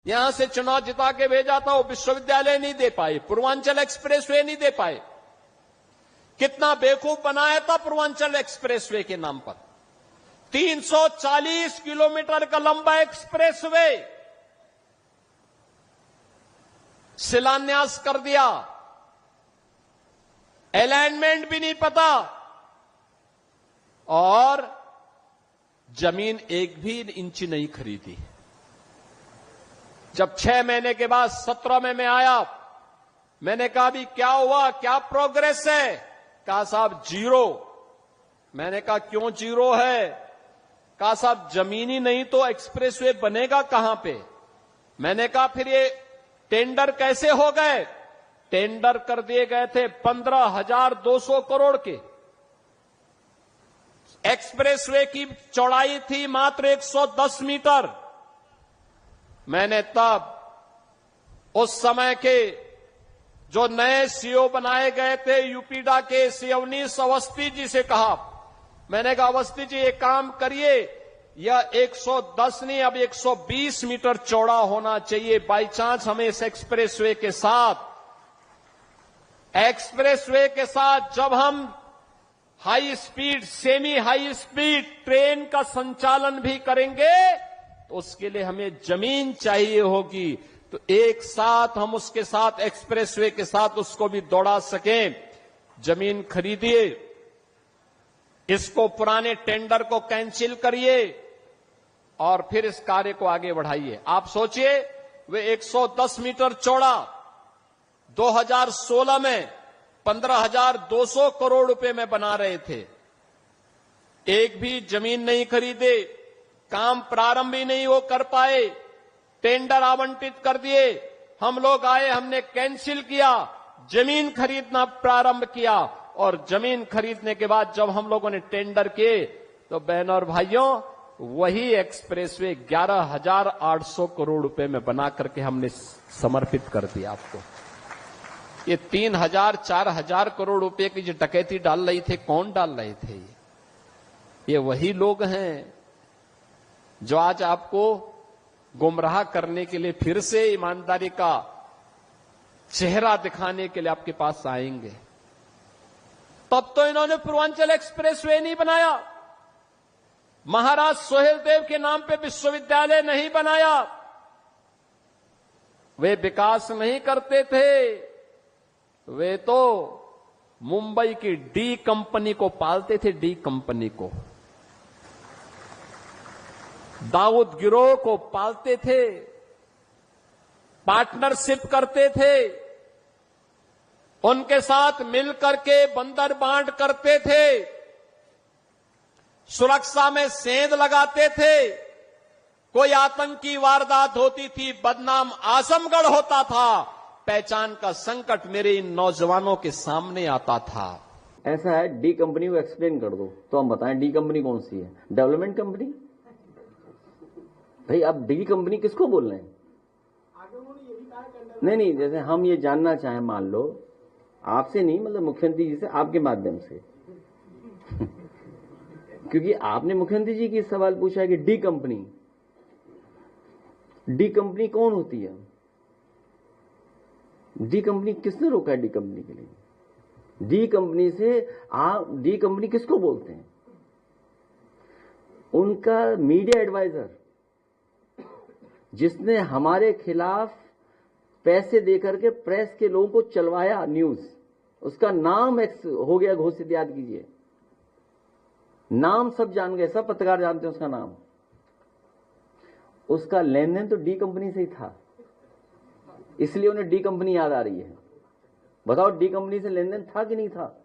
यहां से चुनाव जिता के भेजा था, वो विश्वविद्यालय नहीं दे पाए, पूर्वांचल एक्सप्रेसवे नहीं दे पाए। कितना बेवकूफ बनाया था पूर्वांचल एक्सप्रेसवे के नाम पर। 340 किलोमीटर का लंबा एक्सप्रेसवे शिलान्यास कर दिया, अलाइनमेंट भी नहीं पता, और जमीन एक भी इंच नहीं खरीदी। जब 6 महीने के बाद 17 में मैं आया, मैंने कहा भी क्या हुआ, क्या प्रोग्रेस है? कहा साहब जीरो। मैंने कहा क्यों जीरो है? कहा साहब जमीन ही नहीं तो एक्सप्रेसवे बनेगा कहां पे? मैंने कहा फिर ये टेंडर कैसे हो गए? टेंडर कर दिए गए थे 15,200 करोड़ के। एक्सप्रेसवे की चौड़ाई थी मात्र 110 मीटर। मैंने तब उस समय के जो नए सीओ बनाए गए थे यूपीडा के, सिवनीश अवस्थी जी से कहा, मैंने कहा अवस्थी जी एक काम करिए, यह 110 नहीं अब 120 मीटर चौड़ा होना चाहिए। बाई चांस हमें इस एक्सप्रेसवे के साथ जब हम high speed, semi high speed train का संचालन भी करेंगे तो उसके लिए हमें जमीन चाहिए होगी। तो एक साथ हम उसके साथ एक्सप्रेसवे के साथ उसको भी दौड़ा सकें। जमीन खरीदिए, इसको पुराने टेंडर को कैंसिल करिए और फिर इस कार्य को आगे बढ़ाइए। आप सोचिए, वे 110 मीटर चौड़ा 2016 में 15,200 करोड़ रुपए में बना रहे थे। एक भी जमीन नहीं खरीदे, काम प्रारंभ ही नहीं वो कर पाए, टेंडर आवंटित कर दिए। हम लोग आए, हमने कैंसिल किया, जमीन खरीदना प्रारंभ किया, और जमीन खरीदने के बाद जब हम लोगों ने टेंडर किए तो बहनों और भाइयों, वही एक्सप्रेसवे 11,800 करोड़ रुपए में बना करके हमने समर्पित कर दिया आपको। ये 3,000 4,000 करोड़ रुपए की जो डकैती डाल रही थे, कौन डाल रहे थे? ये वही लोग हैं जो आज आपको गुमराह करने के लिए फिर से ईमानदारी का चेहरा दिखाने के लिए आपके पास आएंगे। तब तो इन्होंने पूर्वांचल एक्सप्रेसवे नहीं बनाया, महाराज सोहेलदेव के नाम पे विश्वविद्यालय नहीं बनाया, वे विकास नहीं करते थे, वे तो मुंबई की डी कंपनी को पालते थे, डी कंपनी को, दाऊद गिरोह को पालते थे, पार्टनरशिप करते थे, उनके साथ मिलकर के बंदर बांट करते थे, सुरक्षा में सेंध लगाते थे। कोई आतंकी वारदात होती थी, बदनाम आजमगढ़ होता था, पहचान का संकट मेरे इन नौजवानों के सामने आता था। ऐसा है, डी कंपनी को एक्सप्लेन कर दो तो हम बताएं डी कंपनी कौन सी है? Development company? भाई अब डी कंपनी किसको बोल रहे हैं? नहीं, जैसे हम ये जानना चाहें, मान लो आपसे नहीं, मतलब मुख्यमंत्री जी से, आपके माध्यम से क्योंकि आपने मुख्यमंत्री जी की सवाल पूछा है कि डी कंपनी कौन होती है? डी कंपनी किसने रोका है? डी कंपनी के लिए डी कंपनी से डी कंपनी किसको बोलते हैं? उनका मीडिया एडवाइजर जिसने हमारे खिलाफ पैसे देकर के प्रेस के लोगों को चलवाया न्यूज, उसका नाम हो गया घोषित, याद कीजिए, नाम सब जान गए, सब पत्रकार जानते हैं उसका नाम। उसका लेन देन तो डी कंपनी से ही था, इसलिए उन्हें डी कंपनी याद आ रही है। बताओ डी कंपनी से लेन देन था कि नहीं था?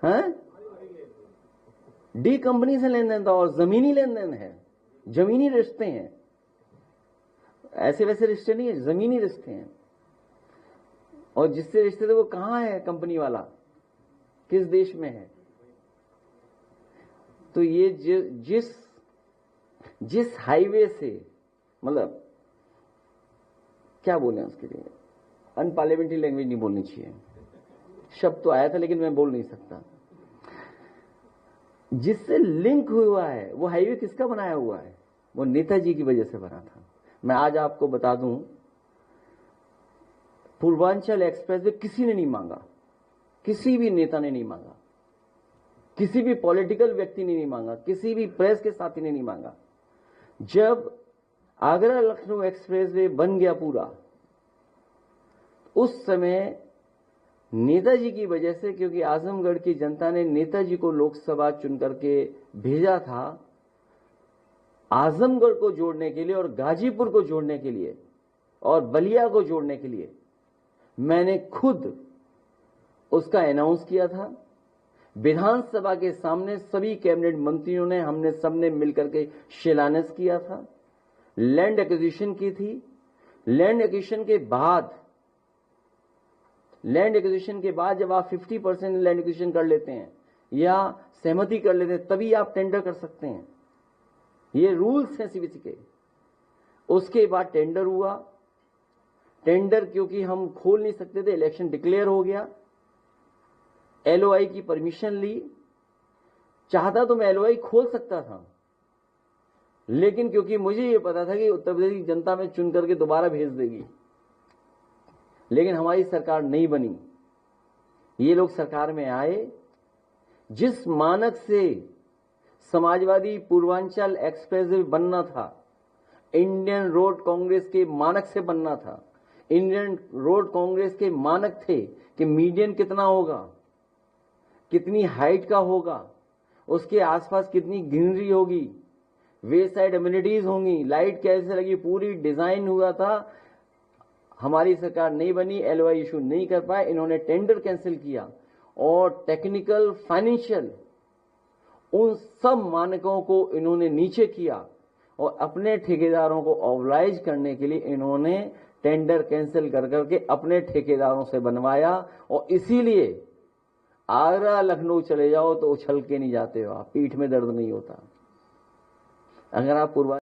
हैं? डी कंपनी से लेन देन था, और जमीनी लेन देन है, जमीनी रिश्ते हैं, ऐसे वैसे रिश्ते नहीं है, जमीनी रिश्ते हैं। और जिससे रिश्ते थे वो कहां है? कंपनी वाला किस देश में है? तो ये जिस हाईवे से, मतलब क्या बोले उसके लिए, अनपार्लियामेंट्री लैंग्वेज नहीं बोलनी चाहिए, शब्द तो आया था लेकिन मैं बोल नहीं सकता, जिससे लिंक हुआ है, वो हाईवे किसका बनाया हुआ है? वो नेताजी की वजह से बना था। मैं आज आपको बता दूं, पूर्वांचल एक्सप्रेस वे किसी ने नहीं मांगा, किसी भी नेता ने नहीं मांगा, किसी भी पॉलिटिकल व्यक्ति ने नहीं मांगा, किसी भी प्रेस के साथी ने नहीं मांगा। जब आगरा लखनऊ एक्सप्रेस वे बन गया पूरा, उस समय नेताजी की वजह से, क्योंकि आजमगढ़ की जनता ने नेताजी को लोकसभा चुन करके भेजा था आजमगढ़ को जोड़ने के लिए और गाजीपुर को जोड़ने के लिए और बलिया को जोड़ने के लिए, मैंने खुद उसका अनाउंस किया था। विधानसभा के सामने सभी कैबिनेट मंत्रियों ने, हमने सबने मिलकर के शिलान्यास किया था। लैंड एक्विजिशन की थी। लैंड एक्विजिशन के बाद जब आप 50% लैंड एक्विजिशन कर लेते हैं या सहमति कर लेते हैं, तभी आप टेंडर कर सकते हैं। ये रूल्स हैं सीबीसी के। उसके बाद टेंडर हुआ। टेंडर क्योंकि हम खोल नहीं सकते थे, इलेक्शन डिक्लेयर हो गया। एलओआई की परमिशन ली। चाहता तो मैं एलओआई खोल सकता था, लेकिन क्योंकि मुझे ये पता था कि उत्तर प्रदेश की जनता में चुन करके दोबारा भेज देगी, लेकिन हमारी सरकार नहीं बनी। ये लोग सरकार में आए, जिस मानक से समाजवादी पूर्वांचल एक्सप्रेस वे बनना था, इंडियन रोड कांग्रेस के मानक से बनना था। इंडियन रोड कांग्रेस के मानक थे कि मीडियन कितना होगा, कितनी हाइट का होगा, उसके आसपास कितनी ग्रीनरी होगी, वे साइड एमिनिटीज होंगी, लाइट कैसे लगी, पूरी डिजाइन हुआ था। हमारी सरकार नहीं बनी, एलओआई इशू नहीं कर पाए, इन्होंने टेंडर कैंसिल किया और टेक्निकल, फाइनेंशियल, उन सब मानकों को इन्होंने नीचे किया और अपने ठेकेदारों को ऑबलाइज करने के लिए इन्होंने टेंडर कैंसिल कर करके अपने ठेकेदारों से बनवाया। और इसीलिए आगरा लखनऊ चले जाओ तो उछल के नहीं जाते हो आप, पीठ में दर्द नहीं होता। अगर आप पूर्वा